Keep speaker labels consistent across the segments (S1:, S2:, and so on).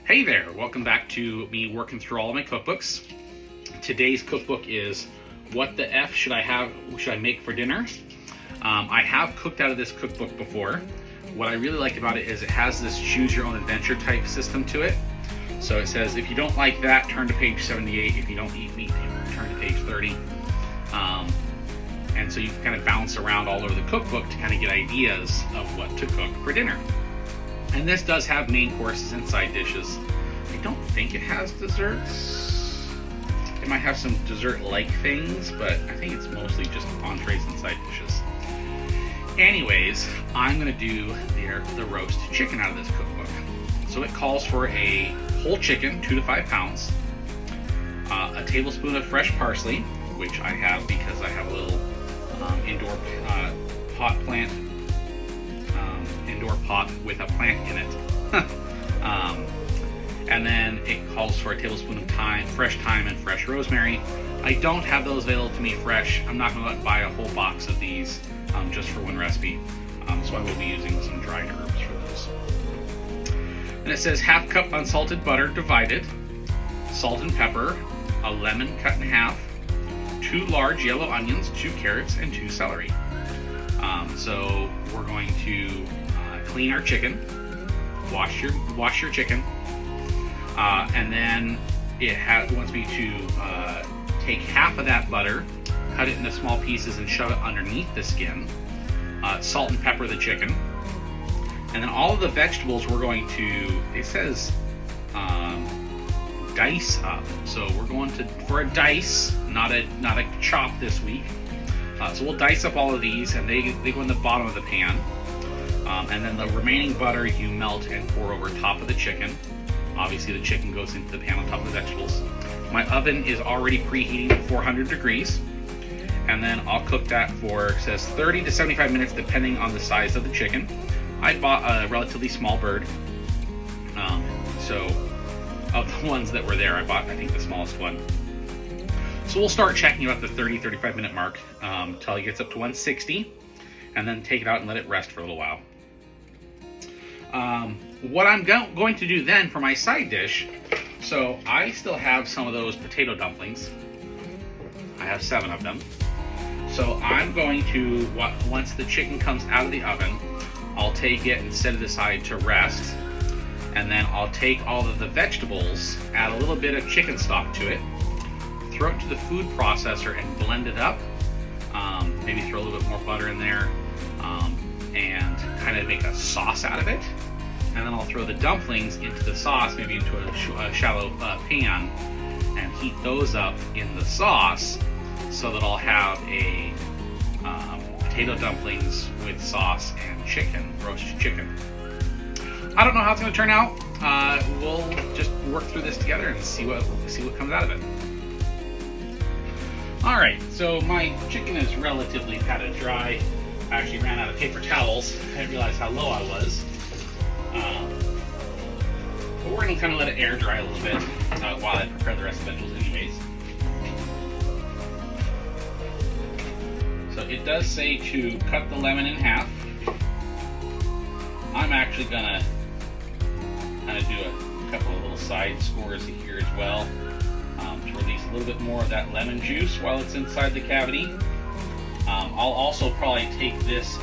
S1: Hey there, welcome back to me working through all of my cookbooks. Today's cookbook is What the F Should I Make for Dinner? I have cooked out of this cookbook before. What I really like about it is it has this choose your own adventure type system to it. So it says if you don't like that, turn to page 78. If you don't eat meat, turn to page 30. And so you can kind of bounce around all over the cookbook to kind of get ideas of what to cook for dinner. And this does have main courses and side dishes. I don't think it has desserts. It might have some dessert-like things, but I think it's mostly just entrees and side dishes. Anyways, I'm going to do the roast chicken out of this cookbook. So it calls for a whole chicken, 2 to 5 pounds, a tablespoon of fresh parsley, which I have because I have a little indoor pot with a plant in it. And then it calls for a tablespoon of fresh thyme and fresh rosemary. I don't have those available to me fresh. I'm not going to buy a whole box of these just for one recipe. So I will be using some dried herbs for those. And it says half cup unsalted butter divided, salt and pepper, a lemon cut in half, 2 large yellow onions, 2 carrots, and 2 celery. So we're going to clean our chicken, wash your chicken, and then it wants me to take half of that butter, cut it into small pieces, and shove it underneath the skin. Salt and pepper the chicken, and then all of the vegetables we're going to. It says dice up, so we're going for a dice, not a chop this week. So we'll dice up all of these, and they go in the bottom of the pan. And then the remaining butter you melt and pour over top of the chicken. Obviously the chicken goes into the pan on top of the vegetables. My oven is already preheating at 400 degrees. And then I'll cook that for, it says 30 to 75 minutes depending on the size of the chicken. I bought a relatively small bird. So of the ones that were there, I bought, I think, the smallest one. So we'll start checking about the 30-35 minute mark until it gets up to 160, and then take it out and let it rest for a little while. What I'm going to do then for my side dish, so I still have some of those potato dumplings. I have 7 of them. So I'm going to, once the chicken comes out of the oven, I'll take it and set it aside to rest. And then I'll take all of the vegetables, add a little bit of chicken stock to it, throw it to the food processor and blend it up. Maybe throw a little bit more butter in there, and kind of make a sauce out of it. And then I'll throw the dumplings into the sauce, maybe into a shallow pan, and heat those up in the sauce so that I'll have a potato dumplings with sauce and chicken, roasted chicken. I don't know how it's going to turn out. We'll just work through this together and see what comes out of it. Alright, so my chicken is relatively patted dry. I actually ran out of paper towels. I didn't realize how low I was. But we're going to kind of let it air dry a little bit while I prepare the rest of the vegetables anyways. So it does say to cut the lemon in half. I'm actually going to kind of do a couple of little side scores here as well. To release a little bit more of that lemon juice while it's inside the cavity. I'll also probably take this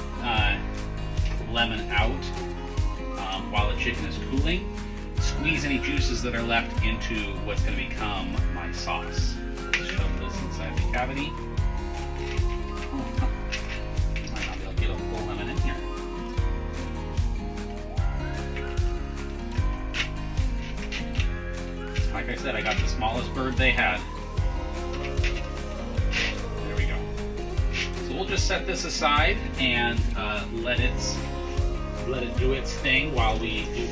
S1: lemon out while the chicken is cooling, squeeze any juices that are left into what's going to become my sauce. Shove this inside the cavity. Might not be able to get a full lemon in here. Like I said, I got the smallest bird they had. There we go. So we'll just set this aside and let it do its thing while we do.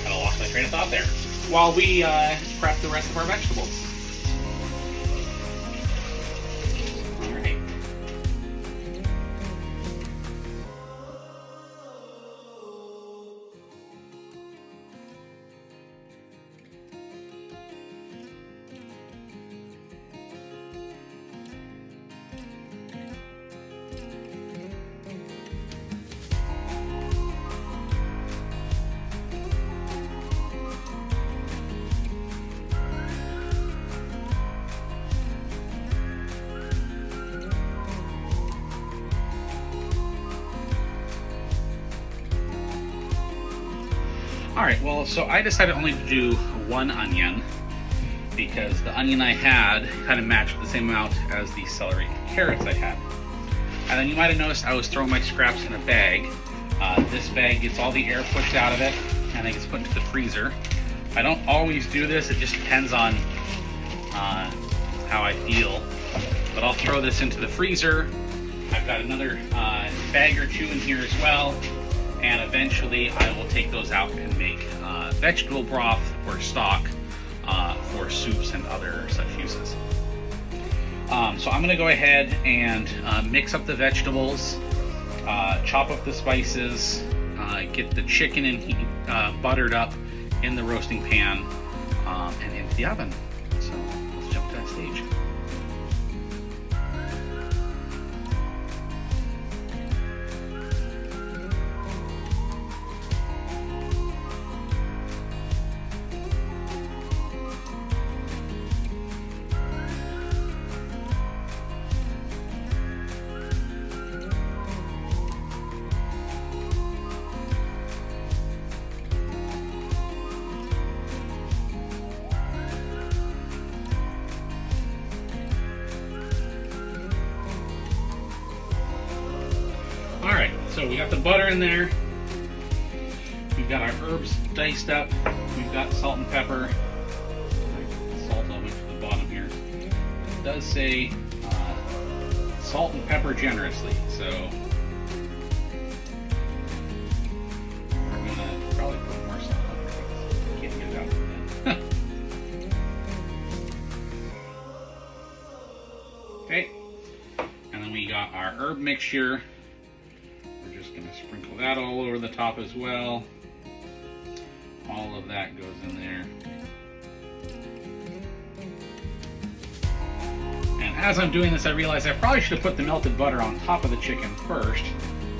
S1: Kind of lost my train of thought there. While we prep the rest of our vegetables. All right, well, so I decided only to do one onion because the onion I had kind of matched the same amount as the celery and carrots I had. And then you might have noticed I was throwing my scraps in a bag. This bag gets all the air pushed out of it and it gets put into the freezer. I don't always do this, it just depends on how I feel. But I'll throw this into the freezer. I've got another bag or two in here as well. And eventually I will take those out and make vegetable broth or stock for soups and other such uses. So I'm gonna go ahead and mix up the vegetables, chop up the spices, get the chicken and heat buttered up in the roasting pan and into the oven. So let's jump to that stage. Alright, so we got the butter in there, we've got our herbs diced up, we've got salt and pepper. Salt all went to the bottom here. It does say salt and pepper generously, so we're gonna probably put more salt on it. Can't get it out from then. Okay, and then we got our herb mixture. We're just going to sprinkle that all over the top as well. All of that goes in there. And as I'm doing this, I realize I probably should have put the melted butter on top of the chicken first,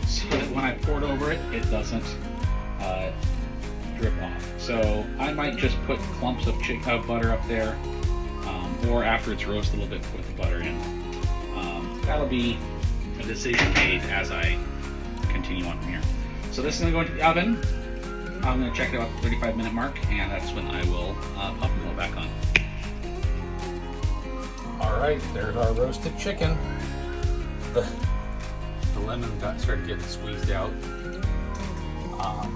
S1: so that when I pour it over it, it doesn't drip off. So I might just put clumps of butter up there, or after it's roasted a little bit, put the butter in. That'll be a decision made as I continue on from here. So this is going to go into the oven. I'm going to check it out at the 35-minute mark, and that's when I will pop the oil back on. All right, there's our roasted chicken. The lemon started getting squeezed out. And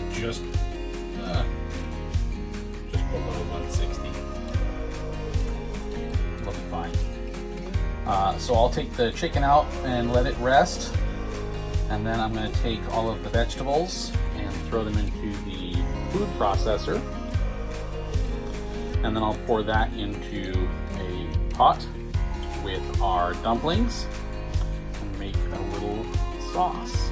S1: it's just below 160. It'll be fine. So I'll take the chicken out and let it rest, and then I'm going to take all of the vegetables and throw them into the food processor, and then I'll pour that into a pot with our dumplings and make a little sauce.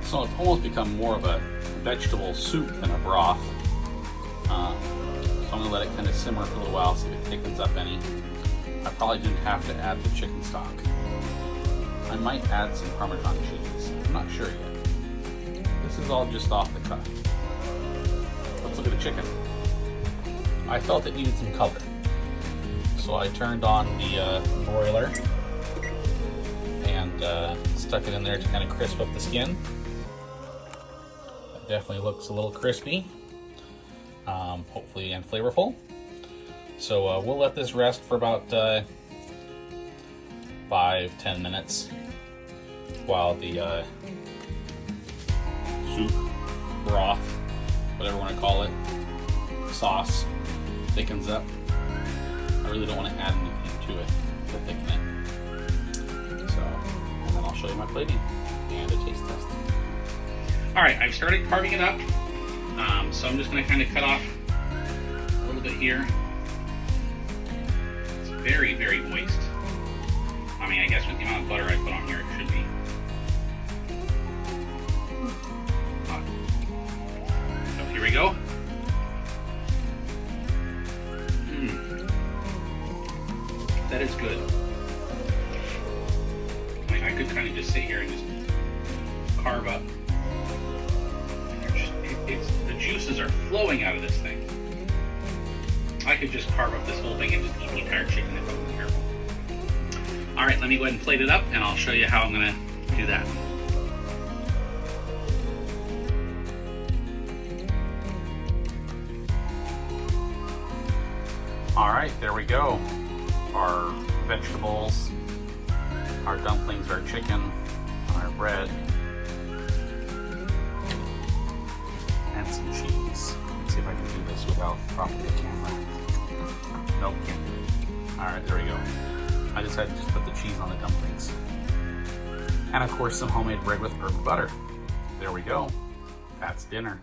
S1: So it's almost become more of a vegetable soup than a broth. So I'm going to let it kind of simmer for a little while, see if it thickens up any. I probably didn't have to add the chicken stock. I might add some Parmesan cheese. I'm not sure yet. This is all just off the cuff. Let's look at the chicken. I felt it needed some color, so I turned on the broiler and stuck it in there to kind of crisp up the skin. Definitely looks a little crispy, hopefully, and flavorful. So we'll let this rest for about 5-10 minutes while the soup, broth, whatever you want to call it, sauce thickens up. I really don't want to add anything to it to thicken it. So, and then I'll show you my plating and a taste test. Alright, I've started carving it up, so I'm just going to kind of cut off a little bit here. It's very, very moist. I mean, I guess with the amount of butter I put on here, it should be. kind of just sit here and just carve up. The juices are flowing out of this thing. I could just carve up this whole thing and just eat the entire chicken if I wasn't careful. All right, let me go ahead and plate it up, and I'll show you how I'm gonna do that. All right, there we go. Our vegetables, our dumplings, our chicken, our bread, and some cheese. Let's see if I can do this without dropping the camera. Nope, can't do it. All right, there we go. I decided to just put the cheese on the dumplings. And of course, some homemade bread with herb butter. There we go. That's dinner.